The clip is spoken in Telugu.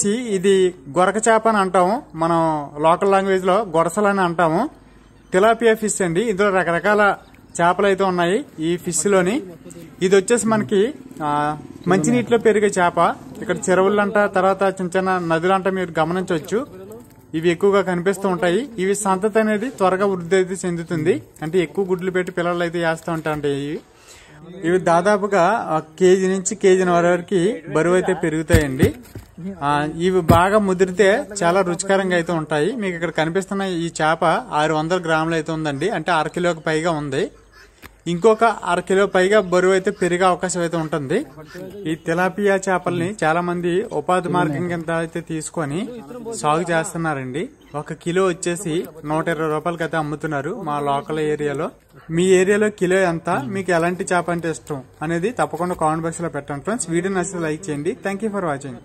ఇది గొరక చేప అని అంటాము. మనం లోకల్ లాంగ్వేజ్ లో గొరసలు అని అంటాము. తిలాపియా ఫిష్ అండి. ఇందులో రకరకాల చేపలు అయితే ఉన్నాయి ఈ ఫిష్ లోని. ఇది వచ్చేసి మనకి మంచినీటిలో పెరిగే చేప. ఇక్కడ చెరువులంట, తర్వాత చిన్న చిన్న నదులంట మీరు గమనించవచ్చు. ఇవి ఎక్కువగా కనిపిస్తూ ఉంటాయి. ఇవి సంతతి అనేది త్వరగా వృద్ధి అయితే చెందుతుంది. అంటే ఎక్కువ గుడ్లు పెట్టి పిల్లలు అయితే వేస్తూ ఉంటాయి. ఇవి దాదాపుగా కేజీ నుంచి కేజీన్నర వరకు బరువు అయితే పెరుగుతాయండి. ఇవి బాగా ముదిరితే చాలా రుచికరంగా అయితే ఉంటాయి. మీకు ఇక్కడ కనిపిస్తున్న ఈ చేప 600 గ్రాములు అయితే ఉందండి. అంటే 1/2 కిలోకి పైగా ఉంది. ఇంకొక 1/2 కిలో పైగా బరువు అయితే పెరిగే అవకాశం అయితే ఉంటుంది. ఈ తిలాపియా చేపల్ని చాలా మంది ఉపాధి మార్గం కింద అయితే తీసుకొని సాగు చేస్తున్నారండి. 1 కిలో వచ్చేసి 120 రూపాయలకి అయితే అమ్ముతున్నారు మా లోకల్ ఏరియాలో. మీ ఏరియాలో కిలో ఎంత, మీకు ఎలాంటి చేప అంటే ఇష్టం అనేది తప్పకుండా కామెంట్ బాక్స్ లో పెట్టండి ఫ్రెండ్స్. వీడియో నచ్చితే లైక్ చేయండి. Thank you for watching.